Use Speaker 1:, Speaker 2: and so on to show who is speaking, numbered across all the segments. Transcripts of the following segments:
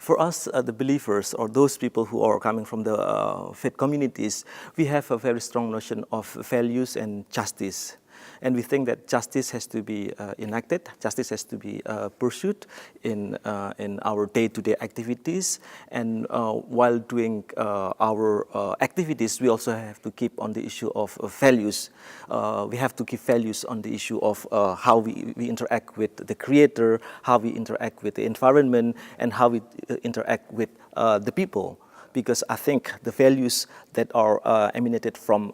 Speaker 1: For us, the believers or those people who are coming from the faith communities, we have a very strong notion of values and justice. And we think that justice has to be enacted, justice has to be pursued in our day-to-day activities. And while doing our activities, we also have to keep on the issue of values. We have to keep values on the issue of how we interact with the Creator, how we interact with the environment, and how we interact with the people. Because I think the values that are emanated from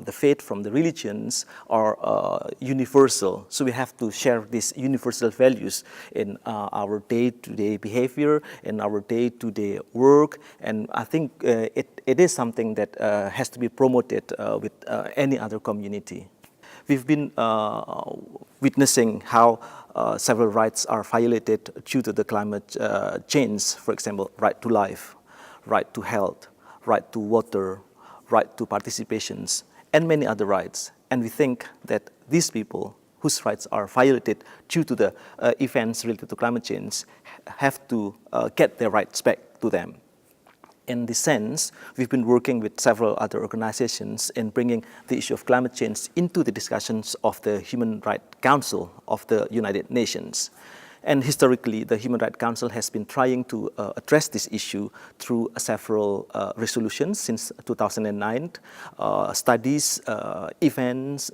Speaker 1: the faith, from the religions, are universal. So we have to share these universal values in our day-to-day behavior, in our day-to-day work, and I think it is something that has to be promoted with any other community. We've been witnessing how several rights are violated due to the climate change. For example, right to life, right to health, right to water, right to participations, and many other rights. And we think that these people whose rights are violated due to the events related to climate change have to get their rights back to them. In this sense, we've been working with several other organizations in bringing the issue of climate change into the discussions of the Human Rights Council of the United Nations. And historically, the Human Rights Council has been trying to address this issue through several resolutions since 2009, studies, events,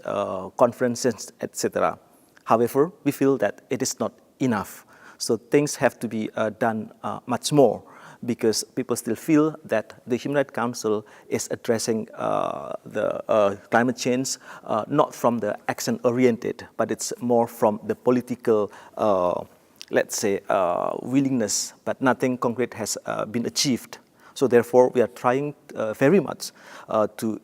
Speaker 1: conferences, etc. However, we feel that it is not enough. So things have to be done much more, because people still feel that the Human Rights Council is addressing the climate change not from the action-oriented, but it's more from the political let's say, willingness, but nothing concrete has been achieved. So therefore, we are trying very much to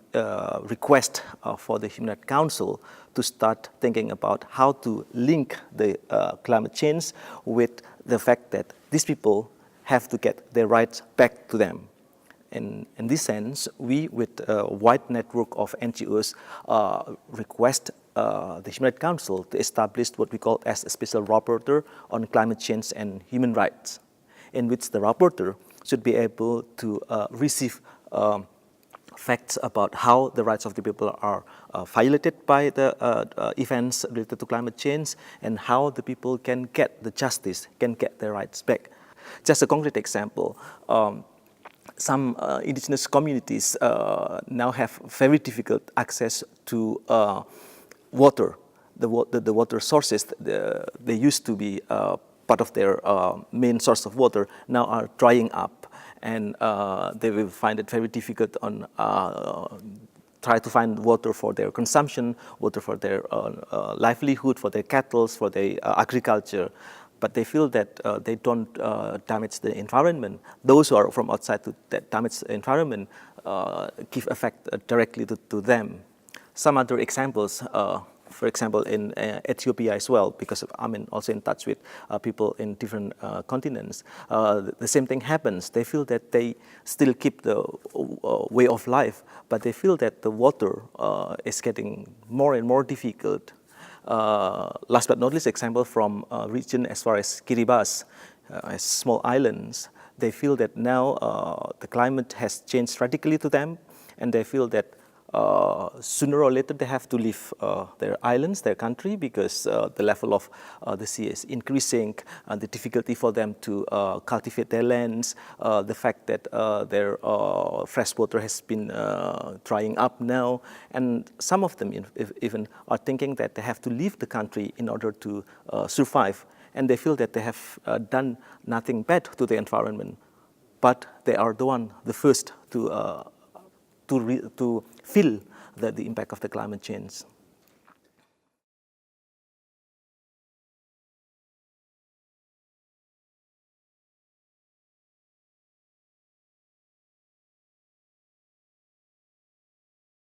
Speaker 1: request for the Human Rights Council to start thinking about how to link the climate change with the fact that these people have to get their rights back to them. In this sense, we, with a wide network of NGOs, request the Human Rights Council to establish what we call as a special rapporteur on climate change and human rights, in which the rapporteur should be able to receive facts about how the rights of the people are violated by the events related to climate change, and how the people can get the justice, can get their rights back. Just a concrete example. Some indigenous communities now have very difficult access to water. The water sources, they used to be part of their main source of water, now are drying up, and they will find it very difficult on try to find water for their consumption, water for their livelihood, for their cattle, for their agriculture. But they feel that they don't damage the environment. Those who are from outside that damage the environment give effect directly to them. Some other examples, for example, in Ethiopia as well, because I'm also in touch with people in different continents, the same thing happens. They feel that they still keep the way of life, but they feel that the water is getting more and more difficult. Last but not least, example from region as far as Kiribati, small islands. They feel that now the climate has changed radically to them, and they feel that sooner or later they have to leave their islands, their country, because the level of the sea is increasing, and the difficulty for them to cultivate their lands, the fact that their fresh water has been drying up now, and some of them even are thinking that they have to leave the country in order to survive, and they feel that they have done nothing bad to the environment, but they are the first to feel the impact of the climate change.